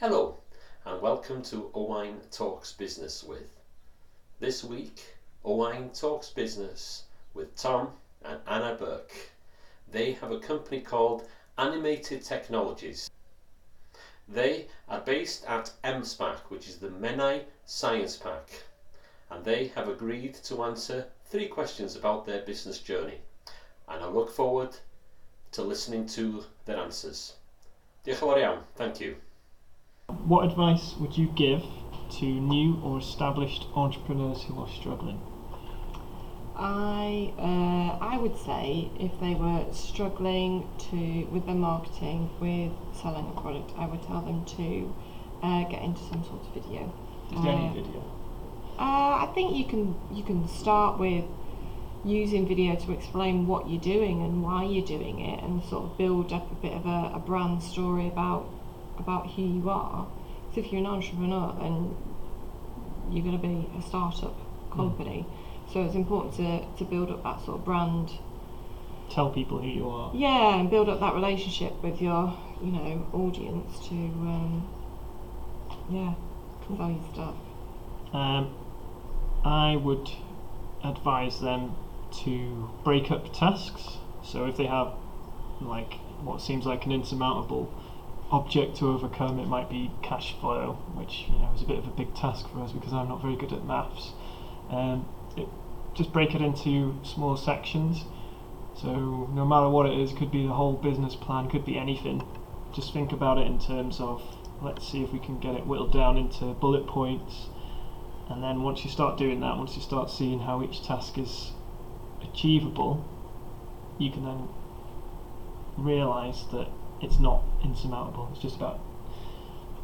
Hello and welcome to Owain Talks Business with. This week, Owain Talks Business with Tom and Anna Burke. They have a company called Animated Technologies. They are based at M-Sparc, which is the Menai Science Park, and they have agreed to answer 3 questions about their business journey, and I look forward to listening to their answers. Diolch yn fawr iawn. Thank you. What advice would you give to new or established entrepreneurs who are struggling? I would say if they were struggling with their marketing, with selling a product, I would tell them to get into some sort of video. Is there any video? I think you can start with using video to explain what you're doing and why you're doing it, and sort of build up a bit of a brand story about who you are. So if you're an entrepreneur, then you're going to be a startup company. So it's important to build up that sort of brand. Tell people who you are. Yeah, and build up that relationship with your, audience to, sell your stuff. I would advise them to break up tasks. So if they have what seems like an insurmountable object to overcome, it might be cash flow, which is a bit of a big task for us because I'm not very good at maths. Just break it into small sections. So no matter what it is, could be the whole business plan, could be anything. Just think about it in terms of, let's see if we can get it whittled down into bullet points. And then once you start doing that, once you start seeing how each task is achievable, you can then realise that it's not insurmountable. It's just about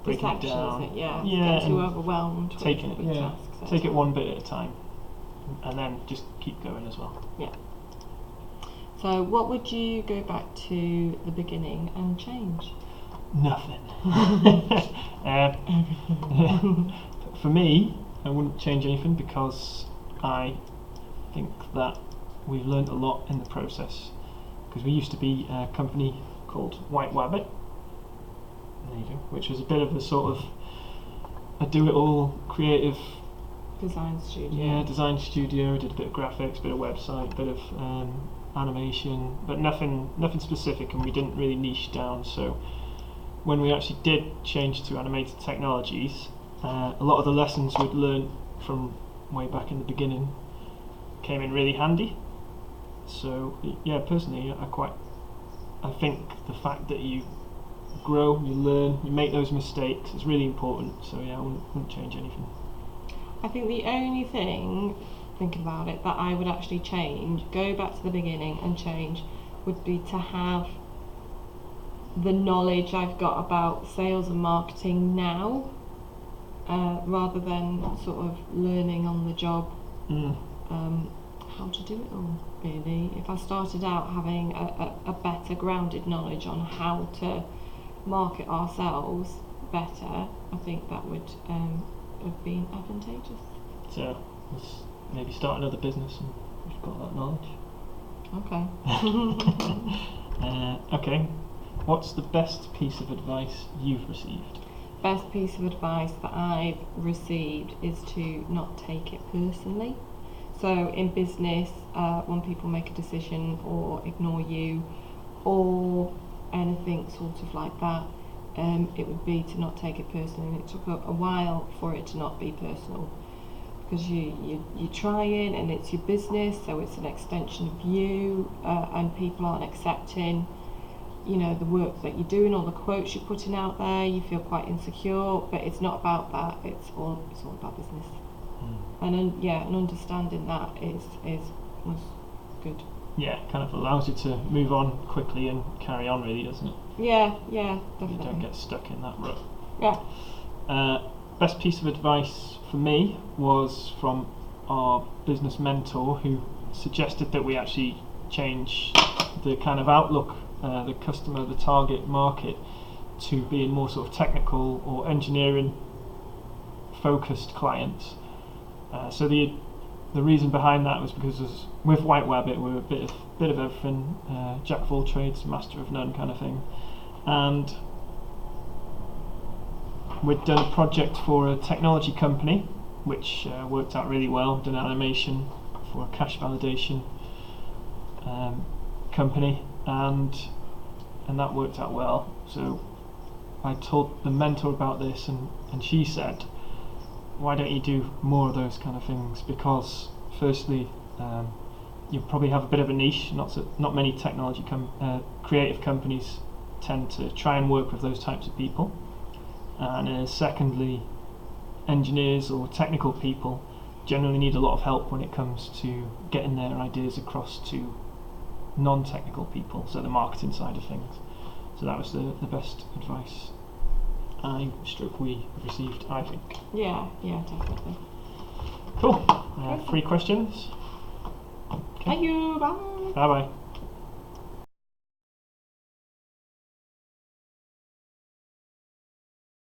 breaking it down. Yeah, get too overwhelmed. Take it one bit at a time, and then just keep going as well. Yeah. So, what would you go back to the beginning and change? Nothing. For me, I wouldn't change anything because I think that we've learned a lot in the process. Because we used to be a company called White Wabbit, which was a bit of a sort of a do-it-all creative design studio. Yeah, design studio. Did a bit of graphics, a bit of website, a bit of animation, but nothing specific, and we didn't really niche down. So when we actually did change to Animated Technologies, a lot of the lessons we'd learned from way back in the beginning came in really handy. So yeah, personally, I think the fact that you grow, you learn, you make those mistakes is really important. So yeah, I wouldn't change anything. I think the only thing, thinking about it, that I would actually change, go back to the beginning and change, would be to have the knowledge I've got about sales and marketing now, rather than sort of learning on the job how to do it all, really. If I started out having a better grounded knowledge on how to market ourselves better, I think that would have been advantageous. So let's maybe start another business and we've got that knowledge. Okay. Okay, what's the best piece of advice you've received? Best piece of advice that I've received is to not take it personally. So in business, when people make a decision or ignore you or anything sort of like that, it would be to not take it personally. And it took a while for it to not be personal, because you're trying and it's your business, so it's an extension of you, and people aren't accepting the work that you're doing or the quotes you're putting out there. You feel quite insecure, but it's not about that. It's all about business. And understanding that was good. Yeah, kind of allows you to move on quickly and carry on, really, doesn't it? Yeah, definitely. You don't get stuck in that rut. Yeah. Best piece of advice for me was from our business mentor, who suggested that we actually change the kind of outlook, the customer, the target market, to being more sort of technical or engineering focused clients. So the reason behind that was because with White Wabbit we're a bit of everything, jack of all trades, master of none kind of thing, and we'd done a project for a technology company, which worked out really well. Done an animation for a cash validation company, and that worked out well. So I told the mentor about this, and she said, why don't you do more of those kind of things? Because firstly, you probably have a bit of a niche. Not many technology creative companies tend to try and work with those types of people. And secondly, engineers or technical people generally need a lot of help when it comes to getting their ideas across to non-technical people, so the marketing side of things. So that was the best advice we received, I think. Yeah, definitely. Cool. 3 questions. Thank you. Bye. Bye bye.